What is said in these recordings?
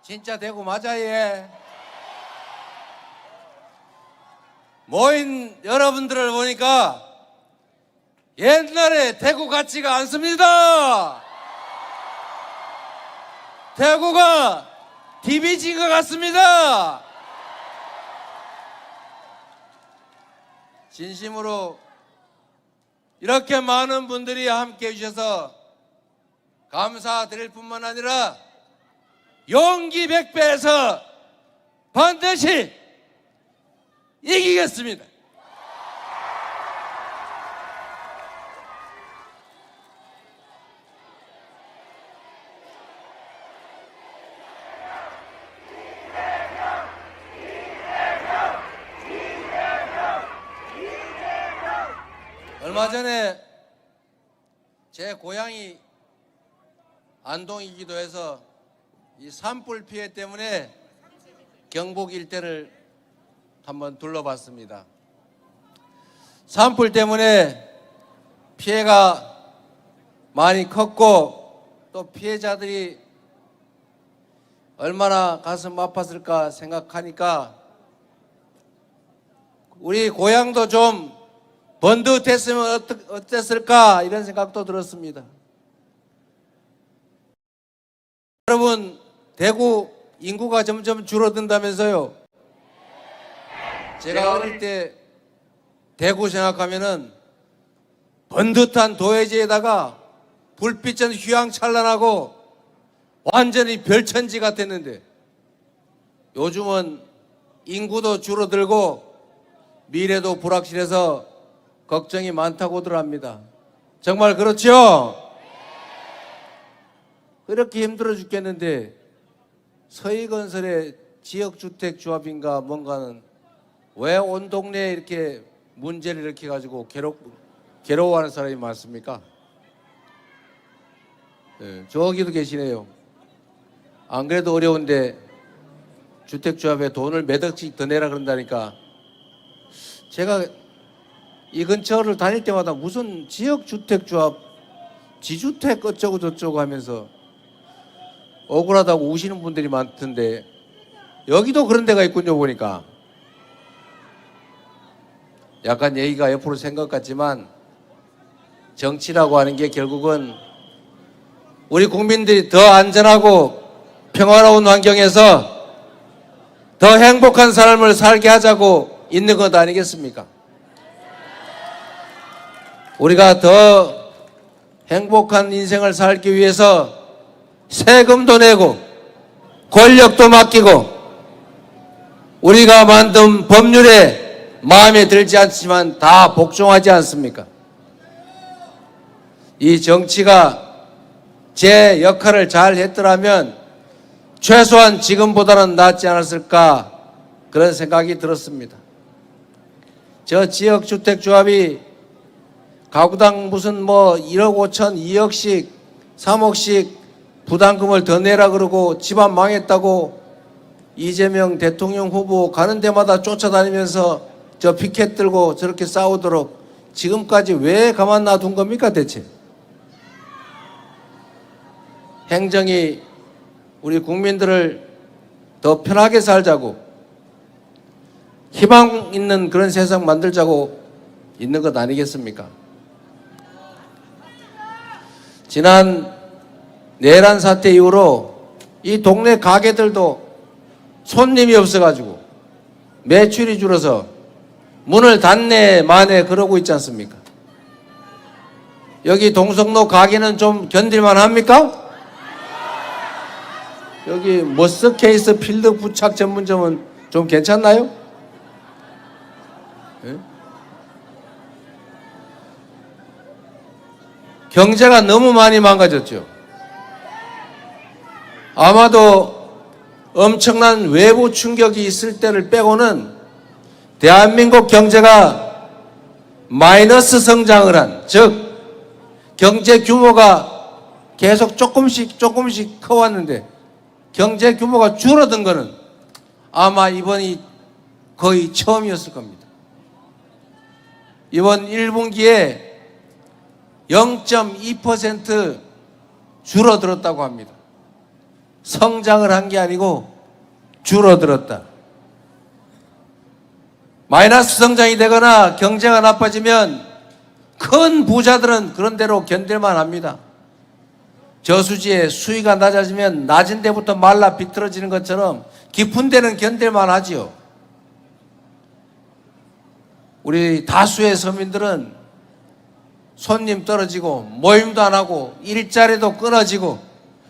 진짜 대구 맞아 얘? 모인 여러분들을 보니까 옛날에 대구 같지가 않습니다. 대구가 DB진 것 같습니다. 진심으로 이렇게 많은 분들이 함께 해주셔서 감사드릴 뿐만 아니라 용기 100배에서 반드시 이기겠습니다. 얼마 전에 제 고향이 안동이기도 해서 이 산불 피해 때문에 경북 일대를 한번 둘러봤습니다. 산불 때문에 피해가 많이 컸고 또 피해자들이 얼마나 가슴 아팠을까 생각하니까 우리 고향도 좀 번듯했으면 어땠을까 이런 생각도 들었습니다. 여러분, 대구 인구가 점점 줄어든다면서요. 제가 어릴 때 대구 생각하면은 번듯한 도회지에다가 불빛은 휘황찬란하고 완전히 별천지 같았는데 요즘은 인구도 줄어들고 미래도 불확실해서 걱정이 많다고들 합니다. 정말 그렇죠? 그렇게 힘들어 죽겠는데 서희건설의 지역주택조합인가 뭔가는 왜 온 동네에 이렇게 문제를 일으켜가지고 괴로워하는 사람이 많습니까? 네, 저기도 계시네요. 안 그래도 어려운데 주택조합에 돈을 몇 억씩 더 내라 그런다니까 제가 이 근처를 다닐 때마다 무슨 지역주택조합 지주택 어쩌고 저쩌고 하면서 억울하다고 우시는 분들이 많던데 여기도 그런 데가 있군요. 보니까 약간 얘기가 옆으로 생각 같지만 정치라고 하는 게 결국은 우리 국민들이 더 안전하고 평화로운 환경에서 더 행복한 삶을 살게 하자고 있는 것 아니겠습니까? 우리가 더 행복한 인생을 살기 위해서 세금도 내고 권력도 맡기고 우리가 만든 법률에 마음에 들지 않지만 다 복종하지 않습니까? 이 정치가 제 역할을 잘 했더라면 최소한 지금보다는 낫지 않았을까 그런 생각이 들었습니다. 저 지역주택조합이 가구당 무슨 뭐 1억 5천, 2억씩, 3억씩 부담금을 더 내라 그러고 집안 망했다고 이재명 대통령 후보 가는 데마다 쫓아다니면서 저 피켓 들고 저렇게 싸우도록 지금까지 왜 가만 놔둔 겁니까 대체? 행정이 우리 국민들을 더 편하게 살자고 희망 있는 그런 세상 만들자고 있는 것 아니겠습니까? 지난 내란 사태 이후로 이 동네 가게들도 손님이 없어가지고 매출이 줄어서 문을 닫네 마네 그러고 있지 않습니까? 여기 동성로 가게는 좀 견딜만 합니까? 여기 머스케이스 필드 부착 전문점은 좀 괜찮나요? 네? 경제가 너무 많이 망가졌죠. 아마도 엄청난 외부 충격이 있을 때를 빼고는 대한민국 경제가 마이너스 성장을 한, 즉 경제 규모가 계속 조금씩 커왔는데 경제 규모가 줄어든 거는 아마 이번이 거의 처음이었을 겁니다. 이번 1분기에 0.2% 줄어들었다고 합니다. 성장을 한 게 아니고 줄어들었다. 마이너스 성장이 되거나 경제가 나빠지면 큰 부자들은 그런 대로 견딜만 합니다. 저수지에 수위가 낮아지면 낮은 데부터 말라 비틀어지는 것처럼 깊은 데는 견딜만 하지요. 우리 다수의 서민들은 손님 떨어지고 모임도 안 하고 일자리도 끊어지고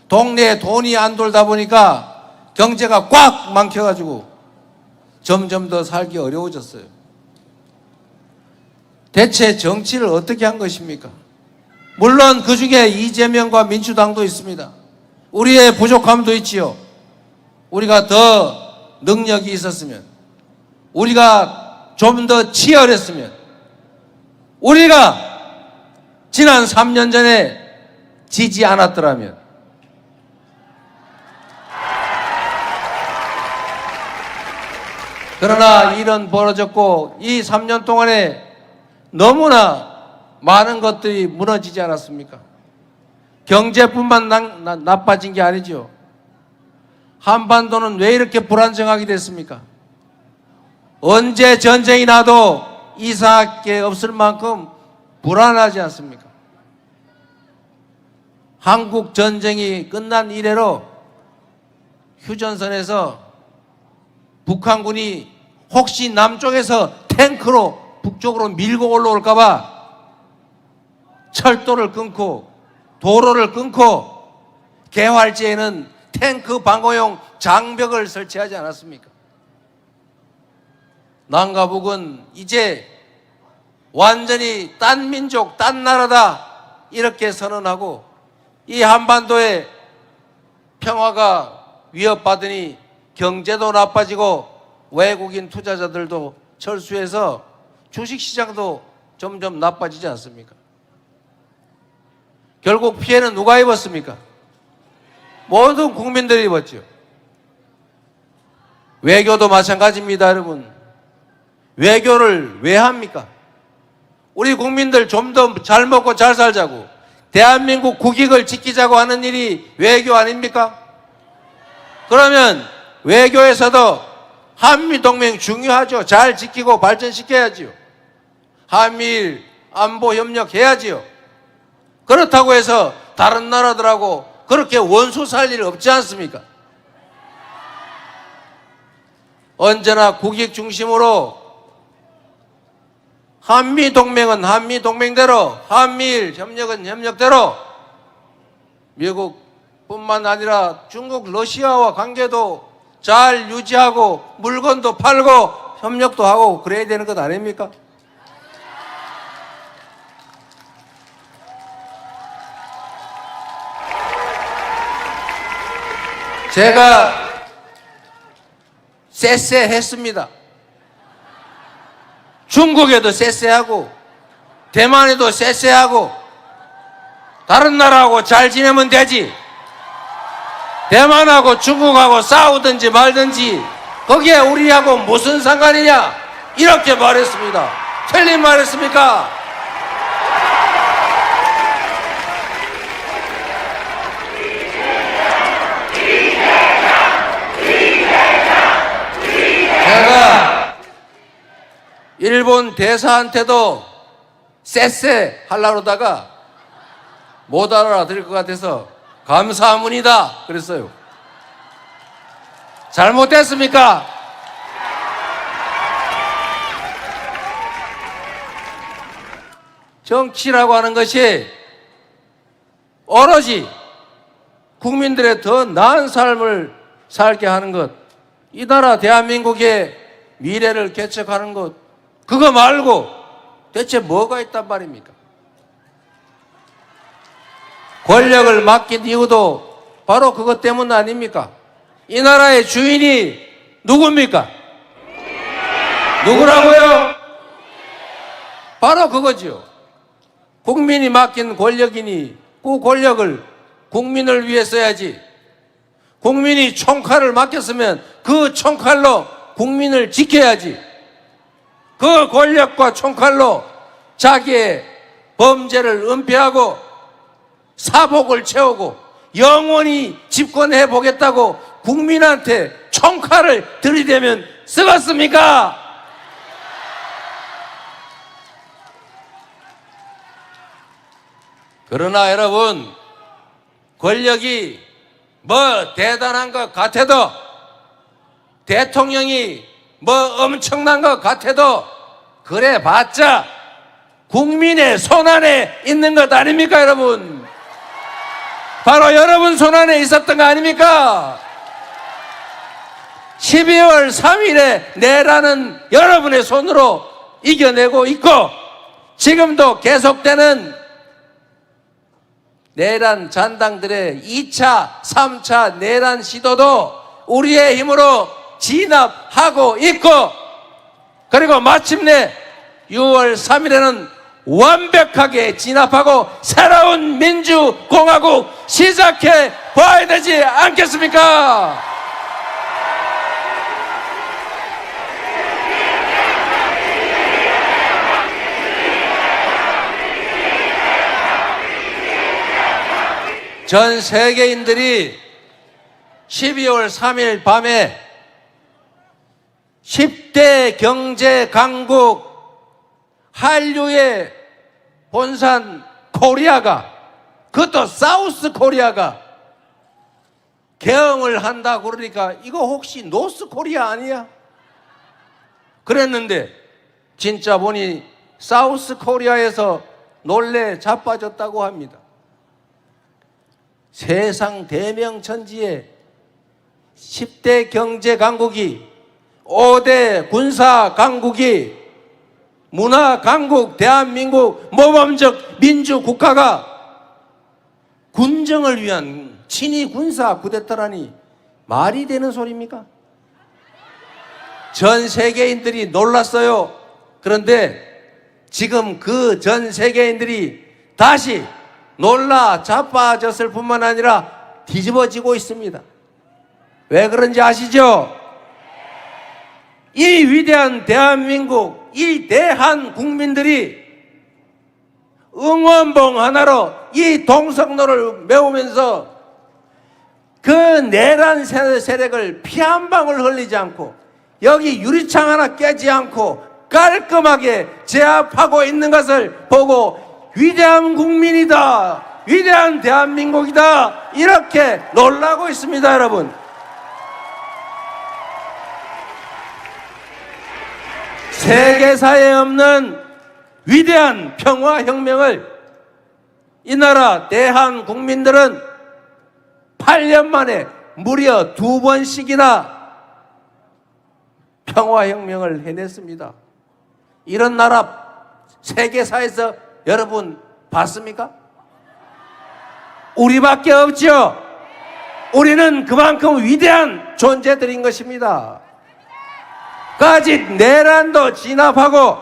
동네에 돈이 안 돌다 보니까 경제가 꽉 막혀가지고 점점 더 살기 어려워졌어요. 대체 정치를 어떻게 한 것입니까? 물론 그 중에 이재명과 민주당도 있습니다. 우리의 부족함도 있지요. 우리가 더 능력이 있었으면, 우리가 좀 더 치열했으면, 우리가 지난 3년 전에 지지 않았더라면, 그러나 일은 벌어졌고 이 3년 동안에 너무나 많은 것들이 무너지지 않았습니까? 경제뿐만 나빠진 게 아니죠. 한반도는 왜 이렇게 불안정하게 됐습니까? 언제 전쟁이 나도 이상할 게 없을 만큼 불안하지 않습니까? 한국 전쟁이 끝난 이래로 휴전선에서 북한군이 혹시 남쪽에서 탱크로 북쪽으로 밀고 올라올까봐 철도를 끊고 도로를 끊고 개활지에는 탱크 방어용 장벽을 설치하지 않았습니까? 남과 북은 이제 완전히 딴 민족, 딴 나라다 이렇게 선언하고 이 한반도의 평화가 위협받으니 경제도 나빠지고 외국인 투자자들도 철수해서 주식시장도 점점 나빠지지 않습니까? 결국 피해는 누가 입었습니까? 모든 국민들이 입었죠. 외교도 마찬가지입니다, 여러분. 외교를 왜 합니까? 우리 국민들 좀 더 잘 먹고 잘 살자고, 대한민국 국익을 지키자고 하는 일이 외교 아닙니까? 그러면 외교에서도 한미동맹 중요하죠. 잘 지키고 발전시켜야지요. 한미일 안보 협력해야지요. 그렇다고 해서 다른 나라들하고 그렇게 원수 살 일 없지 않습니까? 언제나 국익 중심으로 한미동맹은 한미동맹대로, 한미일 협력은 협력대로, 미국뿐만 아니라 중국, 러시아와 관계도 잘 유지하고 물건도 팔고 협력도 하고 그래야 되는 것 아닙니까? 제가 쎄쎄했습니다. 중국에도 쎄쎄하고 대만에도 쎄쎄하고 다른 나라하고 잘 지내면 되지, 대만하고 중국하고 싸우든지 말든지 거기에 우리하고 무슨 상관이냐 이렇게 말했습니다. 틀린 말 했습니까? 제가 일본 대사한테도 쎄쎄 하려고 그러다가 못 알아들을 것 같아서 감사합니다 그랬어요. 잘못됐습니까? 정치라고 하는 것이 오로지 국민들의 더 나은 삶을 살게 하는 것, 이 나라 대한민국의 미래를 개척하는 것, 그거 말고 대체 뭐가 있단 말입니까? 권력을 맡긴 이유도 바로 그것 때문 아닙니까? 이 나라의 주인이 누굽니까? 누구라고요? 바로 그거죠. 국민이 맡긴 권력이니 그 권력을 국민을 위해 써야지. 국민이 총칼을 맡겼으면 그 총칼로 국민을 지켜야지. 그 권력과 총칼로 자기의 범죄를 은폐하고 사복을 채우고 영원히 집권해 보겠다고 국민한테 총칼을 들이대면 쓰겠습니까? 그러나 여러분, 권력이 뭐 대단한 것 같아도, 대통령이 뭐 엄청난 것 같아도 그래 봤자 국민의 손안에 있는 것 아닙니까 여러분? 바로 여러분 손안에 있었던 거 아닙니까? 12월 3일에 내라는 여러분의 손으로 이겨내고 있고, 지금도 계속되는 내란 잔당들의 2차, 3차 내란 시도도 우리의 힘으로 진압하고 있고, 그리고 마침내 6월 3일에는 완벽하게 진압하고 새로운 민주공화국 시작해 봐야 되지 않겠습니까? 전 세계인들이 12월 3일 밤에 10대 경제 강국 한류의 본산 코리아가, 그것도 사우스 코리아가 개항을 한다 그러니까 이거 혹시 노스 코리아 아니야? 그랬는데 진짜 보니 사우스 코리아에서 놀래 자빠졌다고 합니다. 세상 대명천지에 10대 경제 강국이, 5대 군사 강국이, 문화 강국 대한민국 모범적 민주국가가 군정을 위한 친위 군사 쿠데타라니 말이 되는 소리입니까? 전 세계인들이 놀랐어요. 그런데 지금 그 전 세계인들이 다시 놀라 자빠졌을 뿐만 아니라 뒤집어지고 있습니다. 왜 그런지 아시죠? 이 위대한 대한민국, 이 대한 국민들이 응원봉 하나로 이 동성로를 메우면서 그 내란 세력을 피 한 방울 흘리지 않고, 여기 유리창 하나 깨지 않고 깔끔하게 제압하고 있는 것을 보고 위대한 국민이다, 위대한 대한민국이다, 이렇게 놀라고 있습니다. 여러분, 세계사에 없는 위대한 평화혁명을 이 나라 대한 국민들은 8년 만에 무려 2번씩이나 평화혁명을 해냈습니다. 이런 나라 세계사에서 여러분 봤습니까? 우리밖에 없죠. 우리는 그만큼 위대한 존재들인 것입니다. 까짓 내란도 진압하고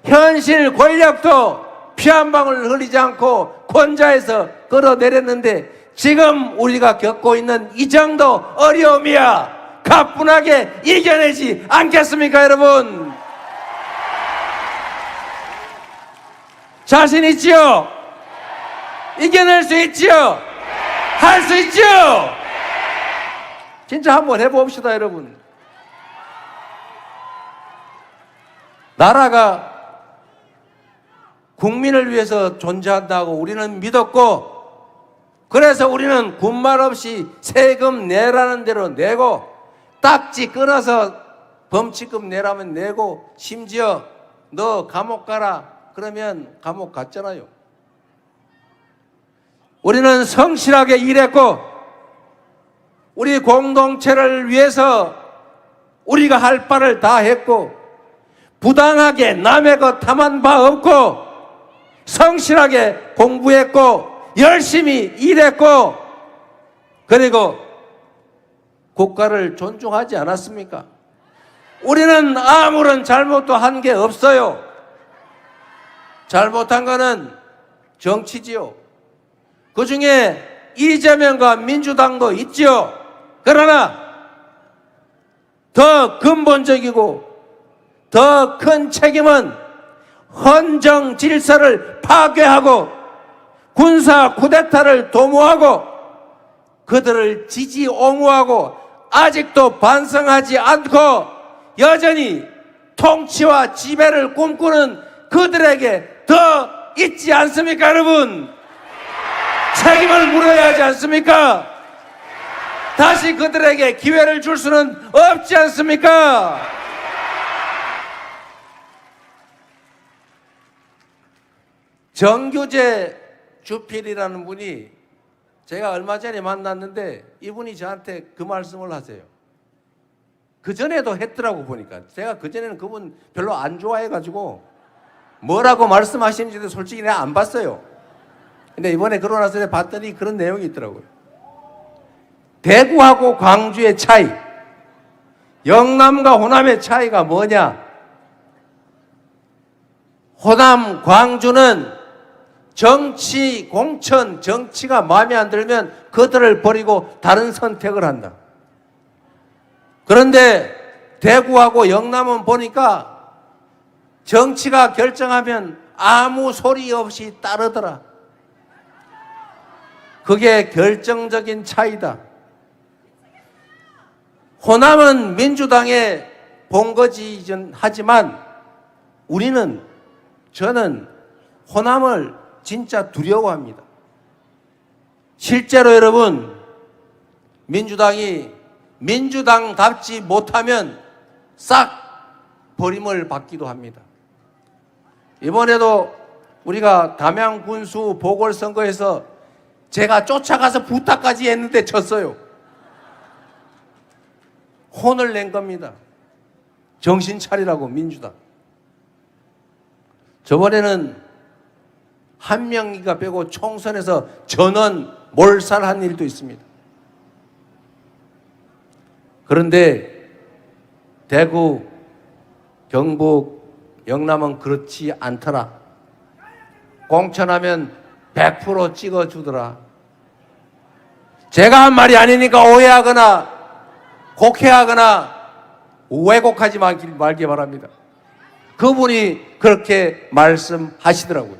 현실 권력도 피 한 방울 흘리지 않고 권좌에서 끌어내렸는데, 지금 우리가 겪고 있는 이 정도 어려움이야 가뿐하게 이겨내지 않겠습니까 여러분? 자신 있지요? 이겨낼 수 있지요? 할 수 있지요? 진짜 한번 해봅시다 여러분. 나라가 국민을 위해서 존재한다고 우리는 믿었고, 그래서 우리는 군말 없이 세금 내라는 대로 내고, 딱지 끊어서 범칙금 내라면 내고, 심지어 너 감옥 가라 그러면 감옥 갔잖아요. 우리는 성실하게 일했고, 우리 공동체를 위해서 우리가 할 바를 다 했고, 부당하게 남의 것 탐한 바 없고, 성실하게 공부했고, 열심히 일했고, 그리고 국가를 존중하지 않았습니까? 우리는 아무런 잘못도 한 게 없어요. 잘못한 거는 정치지요. 그 중에 이재명과 민주당도 있지요. 그러나 더 근본적이고 더 큰 책임은 헌정 질서를 파괴하고 군사 쿠데타를 도모하고 그들을 지지 옹호하고 아직도 반성하지 않고 여전히 통치와 지배를 꿈꾸는 그들에게 더 있지 않습니까, 여러분? 책임을 물어야 하지 않습니까? 다시 그들에게 기회를 줄 수는 없지 않습니까? 정규재 주필이라는 분이 제가 얼마 전에 만났는데 이분이 저한테 그 말씀을 하세요. 그전에도 했더라고 보니까. 제가 그전에는 그분 별로 안 좋아해가지고 뭐라고 말씀하시는지도 솔직히 내가 안 봤어요. 근데 이번에 그러고 나서 봤더니 그런 내용이 있더라고요. 대구하고 광주의 차이, 영남과 호남의 차이가 뭐냐? 호남, 광주는 정치, 공천, 정치가 마음에 안 들면 그들을 버리고 다른 선택을 한다. 그런데 대구하고 영남은 보니까 정치가 결정하면 아무 소리 없이 따르더라. 그게 결정적인 차이다. 호남은 민주당의 본거지 하지만 저는 호남을 진짜 두려워합니다. 실제로 여러분, 민주당이 민주당답지 못하면 싹 버림을 받기도 합니다. 이번에도 우리가 담양 군수 보궐선거에서 제가 쫓아가서 부탁까지 했는데 졌어요. 혼을 낸 겁니다. 정신 차리라고 민주당. 저번에는 한 명이가 빼고 총선에서 전원 몰살한 일도 있습니다. 그런데 대구, 경북, 영남은 그렇지 않더라. 공천하면 100% 찍어주더라. 제가 한 말이 아니니까 오해하거나 곡해하거나 왜곡하지 말기 바랍니다. 그분이 그렇게 말씀하시더라고요.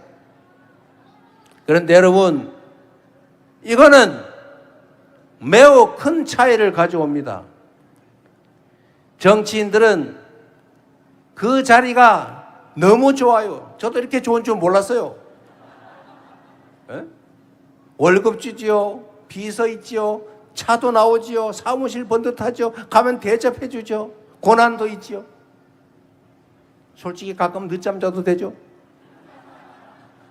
그런데 여러분, 이거는 매우 큰 차이를 가져옵니다. 정치인들은 그 자리가 너무 좋아요. 저도 이렇게 좋은 줄 몰랐어요. 월급 주지요, 비서 있지요, 차도 나오지요, 사무실 번듯하죠, 가면 대접해 주죠, 고난도 있지요. 솔직히 가끔 늦잠 자도 되죠.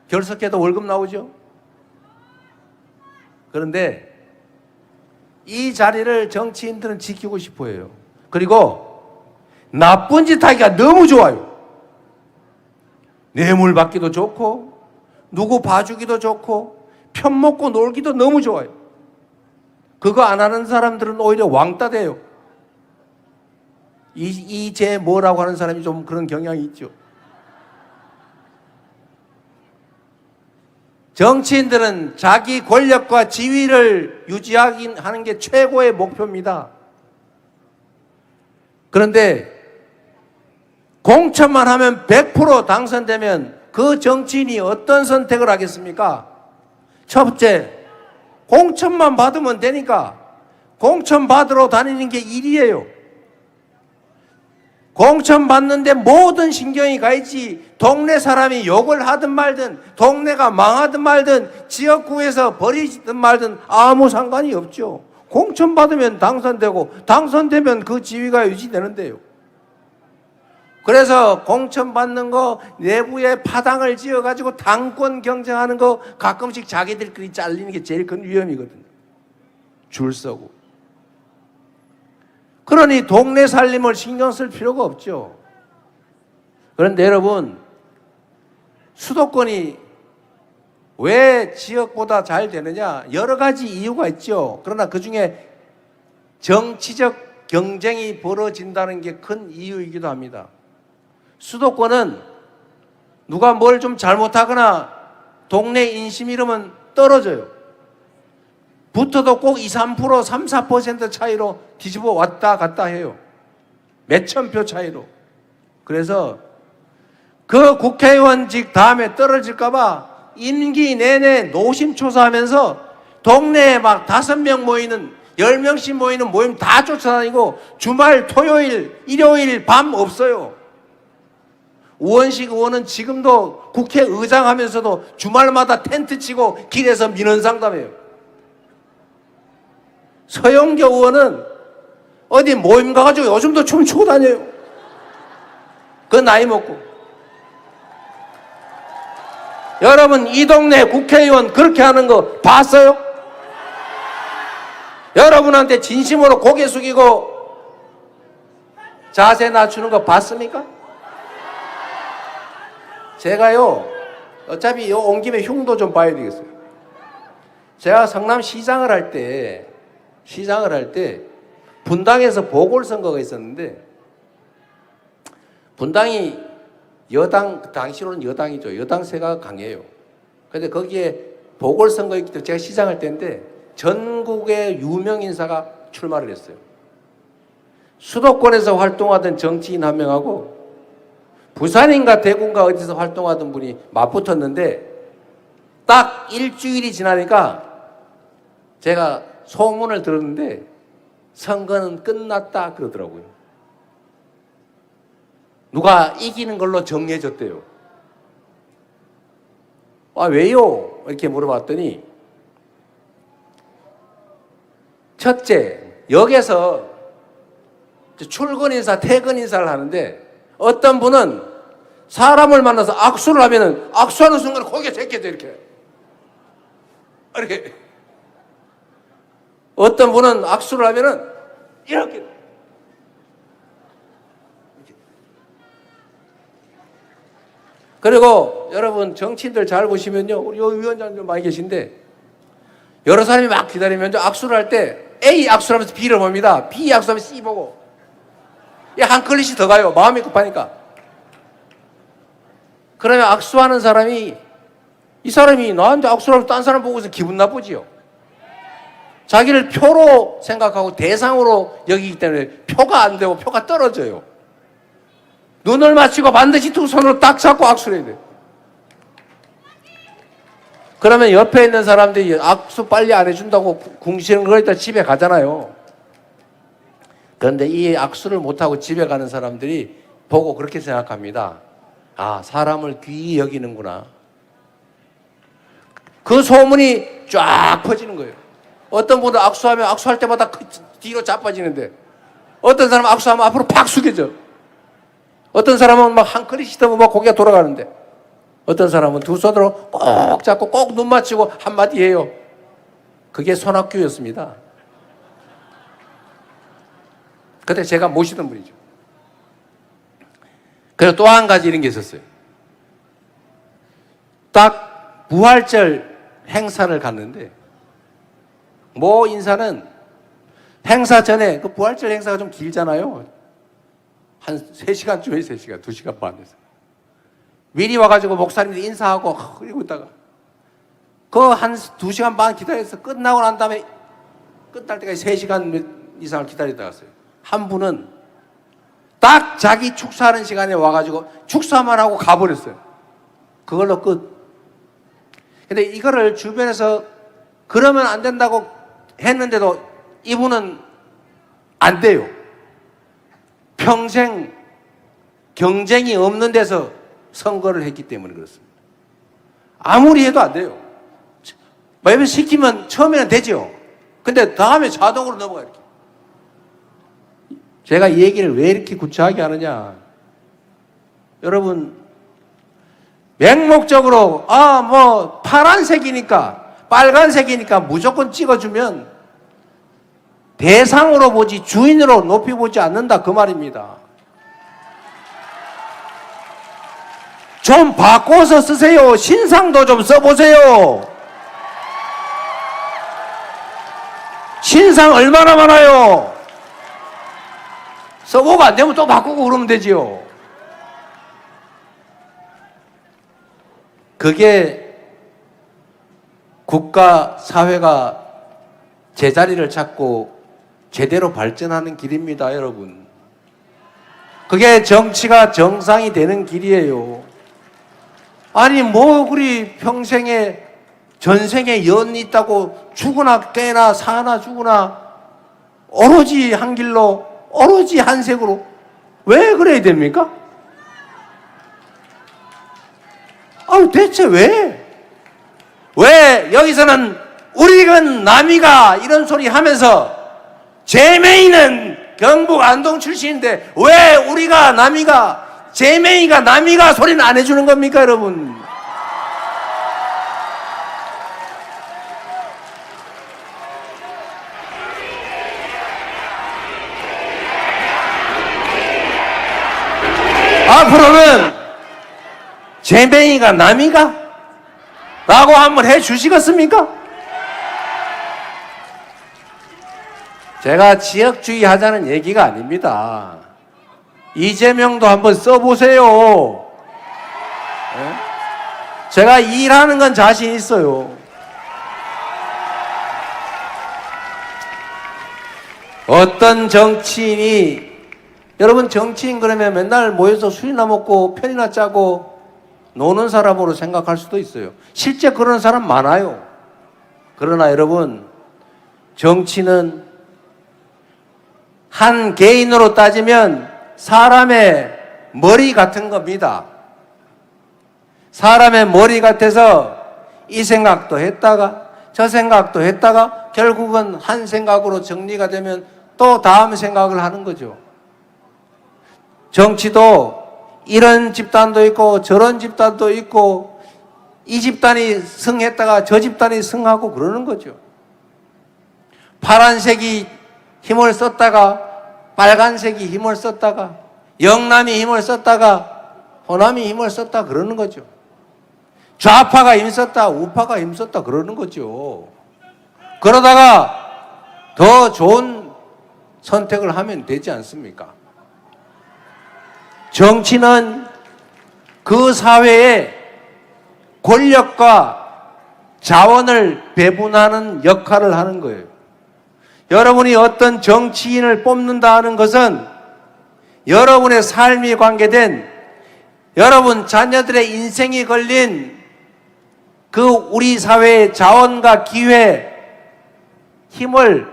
결석해도 월급 나오죠. 그런데 이 자리를 정치인들은 지키고 싶어 해요. 그리고 나쁜 짓 하기가 너무 좋아요. 뇌물 받기도 좋고 누구 봐주기도 좋고 편먹고 놀기도 너무 좋아요. 그거 안 하는 사람들은 오히려 왕따 돼요. 이제 뭐라고 하는 사람이 좀 그런 경향이 있죠. 정치인들은 자기 권력과 지위를 유지하는 게 최고의 목표입니다. 그런데 공천만 하면 100% 당선되면 그 정치인이 어떤 선택을 하겠습니까? 첫째, 공천만 받으면 되니까 공천 받으러 다니는 게 일이에요. 공천 받는데 모든 신경이 가 있지. 동네 사람이 욕을 하든 말든, 동네가 망하든 말든, 지역구에서 버리든 말든 아무 상관이 없죠. 공천 받으면 당선되고 당선되면 그 지위가 유지되는데요. 그래서 공천 받는 거 내부에 파당을 지어가지고 당권 경쟁하는 거 가끔씩 자기들끼리 잘리는 게 제일 큰 위험이거든요. 줄 서고. 그러니 동네 살림을 신경 쓸 필요가 없죠. 그런데 여러분, 수도권이 왜 지역보다 잘 되느냐? 여러 가지 이유가 있죠. 그러나 그 중에 정치적 경쟁이 벌어진다는 게 큰 이유이기도 합니다. 수도권은 누가 뭘 좀 잘못하거나 동네 인심 이러면 떨어져요. 붙어도 꼭 2, 3%, 3, 4% 차이로 뒤집어 왔다 갔다 해요. 몇천 표 차이로. 그래서 그 국회의원직 다음에 떨어질까 봐 임기 내내 노심초사하면서 동네에 막 5명 모이는 10명씩 모이는 모임 다 쫓아다니고 주말 토요일 일요일 밤 없어요. 우원식 의원은 지금도 국회의장 하면서도 주말마다 텐트 치고 길에서 민원 상담해요. 서영교 의원은 어디 모임 가가지고 요즘도 춤추고 다녀요. 그 나이 먹고. 여러분 이 동네 국회의원 그렇게 하는 거 봤어요? 여러분한테 진심으로 고개 숙이고 자세 낮추는 거 봤습니까? 제가요 어차피 온 김에 흉도 좀 봐야 되겠어요. 제가 성남시장을 할 때 분당에서 보궐선거가 있었는데 분당이 여당, 당시로는 여당이죠. 여당세가 강해요. 그런데 거기에 보궐선거 있기 때문에 제가 시장할 때인데 전국의 유명 인사가 출마를 했어요. 수도권에서 활동하던 정치인 한 명하고 부산인가 대구인가 어디서 활동하던 분이 맞붙었는데 딱 일주일이 지나니까 제가 소문을 들었는데 선거는 끝났다 그러더라고요. 누가 이기는 걸로 정해졌대요. 아, 왜요? 이렇게 물어봤더니 첫째, 역에서 출근 인사, 퇴근 인사를 하는데 어떤 분은 사람을 만나서 악수를 하면은 악수하는 순간 고개 제껴져 이렇게. 어떤 분은 악수를 하면은 이렇게. 그리고 여러분 정치인들 잘 보시면요. 우리 요 위원장들 많이 계신데 여러 사람이 막 기다리면 악수를 할 때 A 악수를 하면서 B를 봅니다. B 악수하면 C 보고. 한 클릿이 더 가요. 마음이 급하니까. 그러면 악수하는 사람이 이 사람이 나한테 악수를 하면서 딴 사람 보고 있으면 기분 나쁘지요. 자기를 표로 생각하고 대상으로 여기기 때문에 표가 안 되고 표가 떨어져요. 눈을 맞추고 반드시 두 손으로 딱 잡고 악수를 해야 돼요. 그러면 옆에 있는 사람들이 악수 빨리 안 해준다고 궁시렁거리다 집에 가잖아요. 그런데 이 악수를 못하고 집에 가는 사람들이 보고 그렇게 생각합니다. 아, 사람을 귀히 여기는구나. 그 소문이 쫙 퍼지는 거예요. 어떤 분은 악수하면 악수할 때마다 뒤로 자빠지는데 어떤 사람은 악수하면 앞으로 팍 숙여져. 어떤 사람은 막 한 그릇이 더면 막 고개가 돌아가는데 어떤 사람은 두 손으로 꼭 잡고 꼭 눈 맞추고 한마디 해요. 그게 손학규였습니다. 그때 제가 모시던 분이죠. 그리고 또 한 가지 이런 게 있었어요. 딱 부활절 행사를 갔는데 모 인사는 행사 전에 그 부활절 행사가 좀 길잖아요. 한 3시간쯤 해요. 3시간, 2시간 반에서. 미리 와가지고 목사님들 인사하고 그리고 있다가 그 한 2시간 반 기다려서 끝나고 난 다음에 끝날 때까지 3시간 이상을 기다리다 갔어요. 한 분은 딱 자기 축사하는 시간에 와가지고 축사만 하고 가버렸어요. 그걸로 끝. 근데 이거를 주변에서 그러면 안 된다고 했는데도 이분은 안 돼요. 평생 경쟁이 없는 데서 선거를 했기 때문에 그렇습니다. 아무리 해도 안 돼요. 매번 시키면 처음에는 되죠. 근데 다음에 자동으로 넘어가요. 이렇게. 제가 이 얘기를 왜 이렇게 구체하게 하느냐. 여러분, 맹목적으로, 파란색이니까, 빨간색이니까 무조건 찍어주면 대상으로 보지 주인으로 높이 보지 않는다. 그 말입니다. 좀 바꿔서 쓰세요. 신상도 좀 써보세요. 신상 얼마나 많아요. 써보고 안 되면 또 바꾸고 그러면 되지요. 그게 국가, 사회가 제자리를 찾고 제대로 발전하는 길입니다, 여러분. 그게 정치가 정상이 되는 길이에요. 아니, 뭐, 우리 평생에 전생에 연 있다고 죽으나 깨나 사나 죽으나 오로지 한 길로 오로지 한 색으로 왜 그래야 됩니까? 대체 왜? 왜 여기서는 우리가 남이가 이런 소리 하면서 제메이는 경북 안동 출신인데 왜 우리가 남이가 제메이가 남이가 소리는 안 해주는 겁니까 여러분? 앞으로는 제메이가 남이가? 라고 한번 해 주시겠습니까? 제가 지역주의 하자는 얘기가 아닙니다. 이재명도 한번 써보세요. 네? 제가 일하는 건 자신 있어요. 어떤 정치인이, 여러분 정치인 그러면 맨날 모여서 술이나 먹고 편이나 짜고 노는 사람으로 생각할 수도 있어요. 실제 그런 사람 많아요. 그러나 여러분, 정치는 한 개인으로 따지면 사람의 머리 같은 겁니다. 사람의 머리 같아서 이 생각도 했다가 저 생각도 했다가 결국은 한 생각으로 정리가 되면 또 다음 생각을 하는 거죠. 정치도 이런 집단도 있고 저런 집단도 있고 이 집단이 승했다가 저 집단이 승하고 그러는 거죠. 파란색이 힘을 썼다가 빨간색이 힘을 썼다가 영남이 힘을 썼다가 호남이 힘을 썼다 그러는 거죠. 좌파가 힘썼다 우파가 힘썼다 그러는 거죠. 그러다가 더 좋은 선택을 하면 되지 않습니까? 정치는 그 사회에 권력과 자원을 배분하는 역할을 하는 거예요. 여러분이 어떤 정치인을 뽑는다 하는 것은 여러분의 삶이 관계된 여러분 자녀들의 인생이 걸린 그 우리 사회의 자원과 기회, 힘을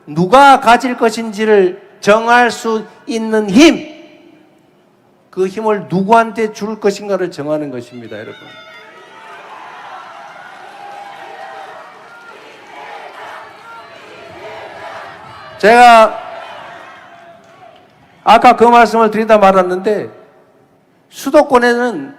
누가 가질 것인지를 정할 수 있는 힘, 그 힘을 누구한테 줄 것인가를 정하는 것입니다, 여러분. 제가 아까 그 말씀을 드리다 말았는데 수도권에는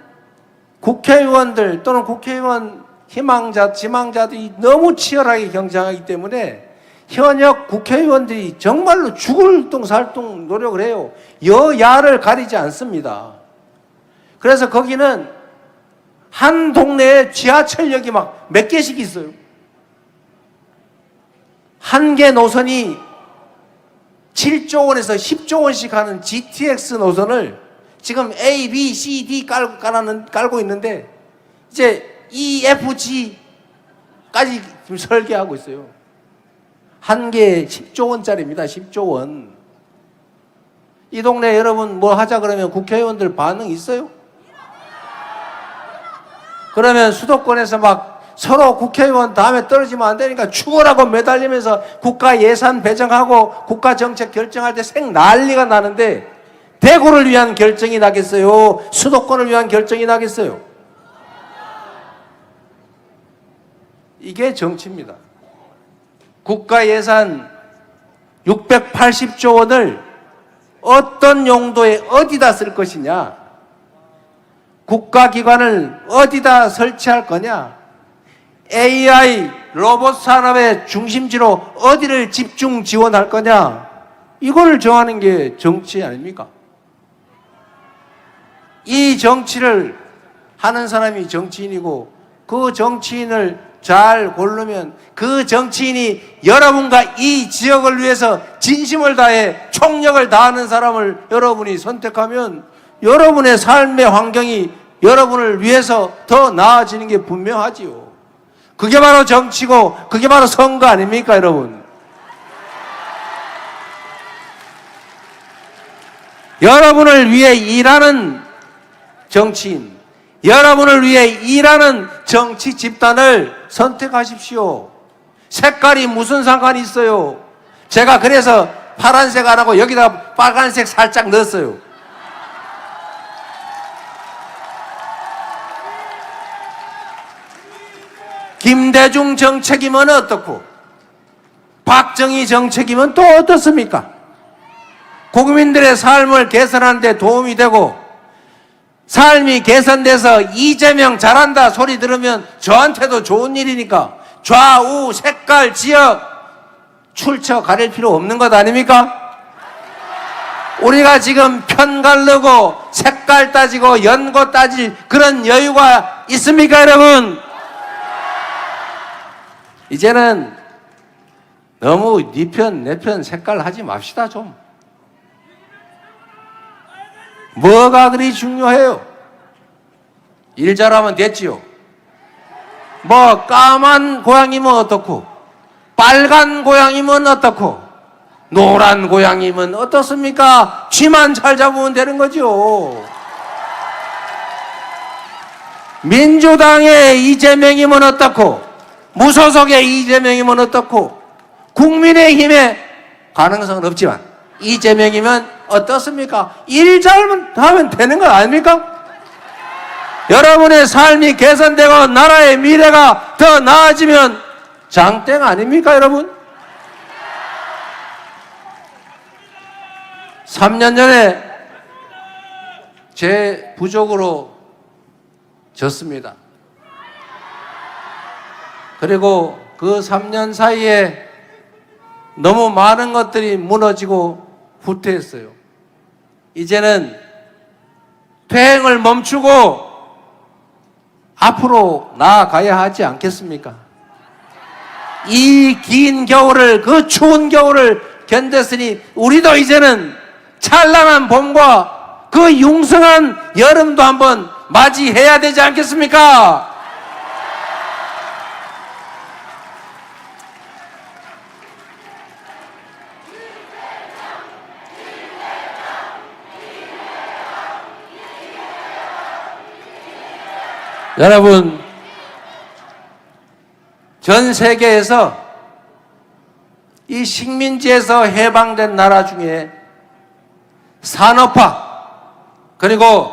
국회의원들 또는 국회의원 희망자, 지망자들이 너무 치열하게 경쟁하기 때문에 현역 국회의원들이 정말로 죽을 똥살똥 노력을 해요. 여야를 가리지 않습니다. 그래서 거기는 한 동네에 지하철역이 막 몇 개씩 있어요. 한 개 노선이 7조 원에서 10조 원씩 하는 GTX 노선을 지금 A, B, C, D 깔고 있는데 이제 E, F, G까지 지금 설계하고 있어요. 한 개에 10조 원짜리입니다. 10조 원. 이 동네 여러분 뭐 하자 그러면 국회의원들 반응 있어요? 그러면 수도권에서 막 서로 국회의원 다음에 떨어지면 안 되니까 죽으라고 매달리면서 국가 예산 배정하고 국가 정책 결정할 때 난리가 나는데 대구를 위한 결정이 나겠어요? 수도권을 위한 결정이 나겠어요? 이게 정치입니다. 국가 예산 680조 원을 어떤 용도에 어디다 쓸 것이냐, 국가기관을 어디다 설치할 거냐, AI 로봇 산업의 중심지로 어디를 집중 지원할 거냐, 이걸 정하는 게 정치 아닙니까? 이 정치를 하는 사람이 정치인이고 그 정치인을 잘 고르면 그 정치인이 여러분과 이 지역을 위해서 진심을 다해 총력을 다하는 사람을 여러분이 선택하면 여러분의 삶의 환경이 여러분을 위해서 더 나아지는 게 분명하지요. 그게 바로 정치고 그게 바로 선거 아닙니까, 여러분? 여러분을 위해 일하는 정치인, 여러분을 위해 일하는 정치 집단을 선택하십시오. 색깔이 무슨 상관이 있어요? 제가 그래서 파란색 안 하고 여기다 빨간색 살짝 넣었어요. 김대중 정책이면 어떻고 박정희 정책이면 또 어떻습니까? 국민들의 삶을 개선하는 데 도움이 되고 삶이 개선돼서 이재명 잘한다 소리 들으면 저한테도 좋은 일이니까 좌우 색깔 지역 출처 가릴 필요 없는 것 아닙니까? 우리가 지금 편 가르고 색깔 따지고 연고 따질 그런 여유가 있습니까, 여러분? 이제는 너무 네 편, 내 편 색깔 하지 맙시다, 좀. 뭐가 그리 중요해요? 일 잘하면 됐지요. 뭐 까만 고양이면 어떻고 빨간 고양이면 어떻고 노란 고양이면 어떻습니까? 쥐만 잘 잡으면 되는 거죠. 민주당의 이재명이면 어떻고 무소속의 이재명이면 어떻고 국민의힘의 가능성은 없지만 이재명이면 어떻습니까? 일 잘하면 되는 거 아닙니까? 여러분의 삶이 개선되고 나라의 미래가 더 나아지면 장땡 아닙니까, 여러분? 3년 전에 제 부족으로 졌습니다. 그리고 그 3년 사이에 너무 많은 것들이 무너지고 후퇴했어요. 이제는 퇴행을 멈추고 앞으로 나아가야 하지 않겠습니까? 이 긴 겨울을, 그 추운 겨울을 견뎠으니 우리도 이제는 찬란한 봄과 그 융성한 여름도 한번 맞이해야 되지 않겠습니까? 여러분, 전 세계에서 이 식민지에서 해방된 나라 중에 산업화 그리고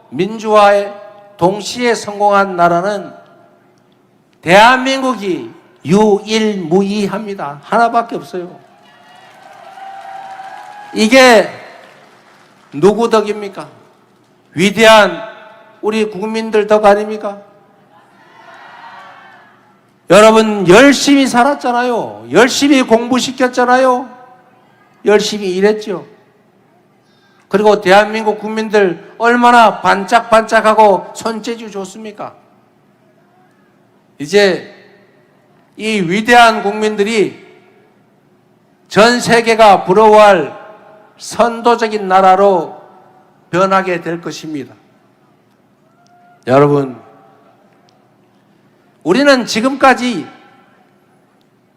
민주화에 동시에 성공한 나라는 대한민국이 유일무이합니다. 하나밖에 없어요. 이게 누구 덕입니까? 위대한 우리 국민들 덕 아닙니까? 여러분 열심히 살았잖아요. 열심히 공부시켰잖아요. 열심히 일했죠. 그리고 대한민국 국민들 얼마나 반짝반짝하고 손재주 좋습니까? 이제 이 위대한 국민들이 전 세계가 부러워할 선도적인 나라로 변하게 될 것입니다. 여러분, 우리는 지금까지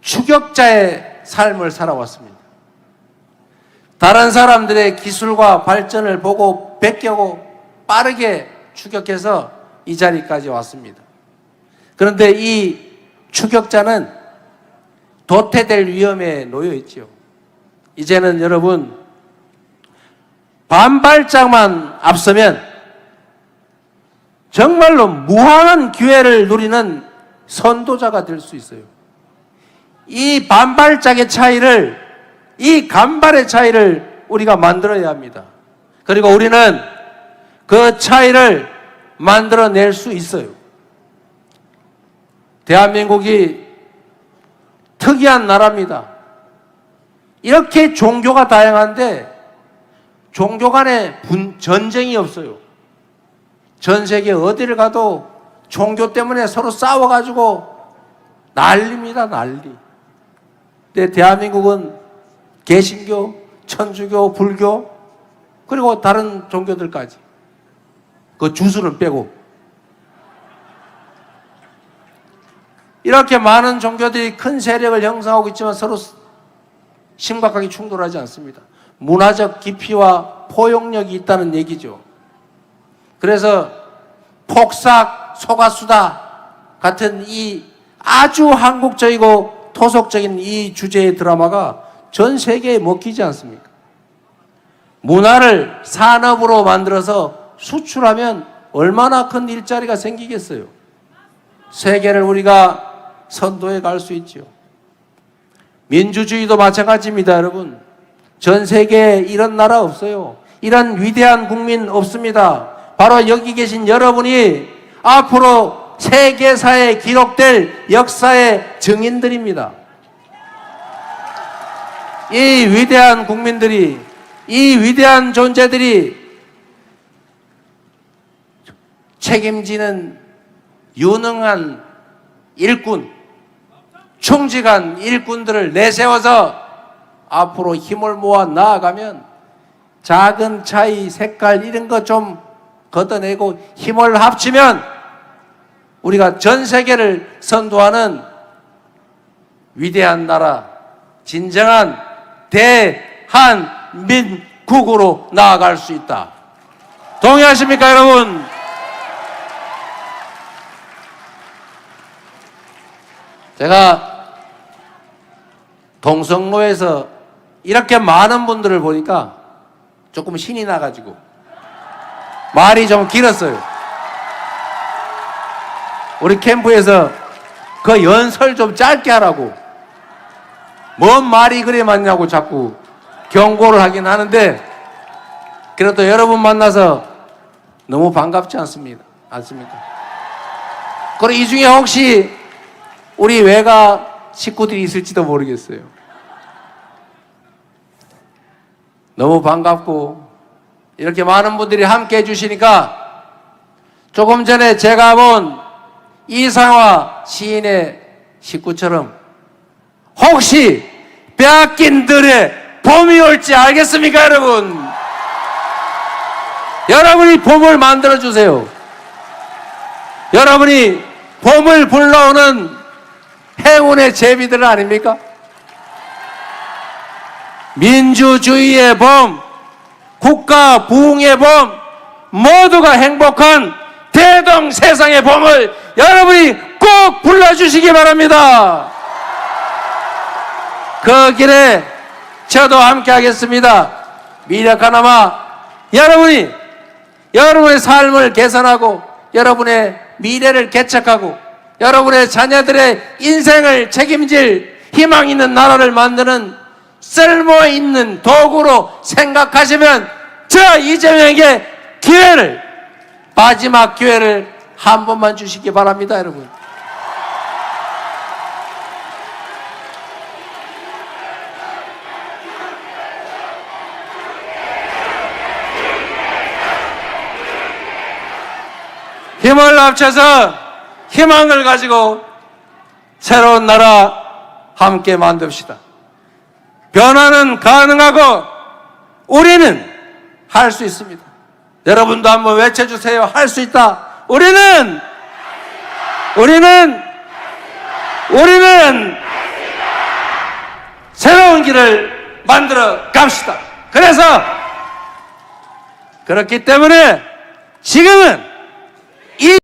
추격자의 삶을 살아왔습니다. 다른 사람들의 기술과 발전을 보고 베껴고 빠르게 추격해서 이 자리까지 왔습니다. 그런데 이 추격자는 도태될 위험에 놓여 있죠. 이제는 여러분, 반발짝만 앞서면 정말로 무한한 기회를 누리는 선도자가 될 수 있어요. 이 반발짝의 차이를, 이 간발의 차이를 우리가 만들어야 합니다. 그리고 우리는 그 차이를 만들어낼 수 있어요. 대한민국이 특이한 나라입니다. 이렇게 종교가 다양한데 종교 간에 전쟁이 없어요. 전 세계 어디를 가도 종교 때문에 서로 싸워가지고 난리입니다, 난리. 근데 대한민국은 개신교, 천주교, 불교, 그리고 다른 종교들까지. 그 주수는 빼고. 이렇게 많은 종교들이 큰 세력을 형성하고 있지만 서로 심각하게 충돌하지 않습니다. 문화적 깊이와 포용력이 있다는 얘기죠. 그래서 폭삭, 소가수다 같은 이 아주 한국적이고 토속적인 이 주제의 드라마가 전 세계에 먹히지 않습니까? 문화를 산업으로 만들어서 수출하면 얼마나 큰 일자리가 생기겠어요? 세계를 우리가 선도해 갈 수 있죠. 민주주의도 마찬가지입니다, 여러분. 전 세계에 이런 나라 없어요. 이런 위대한 국민 없습니다. 바로 여기 계신 여러분이 앞으로 세계사에 기록될 역사의 증인들입니다. 이 위대한 국민들이, 이 위대한 존재들이 책임지는 유능한 일꾼, 충직한 일꾼들을 내세워서 앞으로 힘을 모아 나아가면 작은 차이, 색깔 이런 거 좀 걷어내고 힘을 합치면 우리가 전 세계를 선도하는 위대한 나라, 진정한 대한민국으로 나아갈 수 있다. 동의하십니까, 여러분? 제가 동성로에서 이렇게 많은 분들을 보니까 조금 신이 나가지고 말이 좀 길었어요. 우리 캠프에서 그 연설 좀 짧게 하라고, 뭔 말이 그래 많냐고 자꾸 경고를 하긴 하는데, 그래도 여러분 만나서 너무 반갑지 않습니까? 그리고 이 중에 혹시 우리 외가 식구들이 있을지도 모르겠어요. 너무 반갑고 이렇게 많은 분들이 함께 해주시니까 조금 전에 제가 본 이상화 시인의 식구처럼 혹시 빼앗긴 들에 봄이 올지 알겠습니까, 여러분? 여러분이 봄을 만들어주세요. 여러분이 봄을 불러오는 행운의 제비들 아닙니까? 민주주의의 봄, 국가 부흥의 봄, 모두가 행복한 대동세상의 봄을 여러분이 꼭 불러주시기 바랍니다. 그 길에 저도 함께 하겠습니다. 미력하나마 여러분이 여러분의 삶을 개선하고 여러분의 미래를 개척하고 여러분의 자녀들의 인생을 책임질 희망 있는 나라를 만드는 쓸모있는 도구로 생각하시면 저 이재명에게 기회를, 마지막 기회를 한 번만 주시기 바랍니다, 여러분. 힘을 합쳐서 희망을 가지고 새로운 나라 함께 만듭시다. 변화는 가능하고 우리는 할 수 있습니다. 여러분도 한번 외쳐주세요. 할 수 있다. 우리는 새로운 길을 만들어 갑시다. 그래서 그렇기 때문에 지금은 이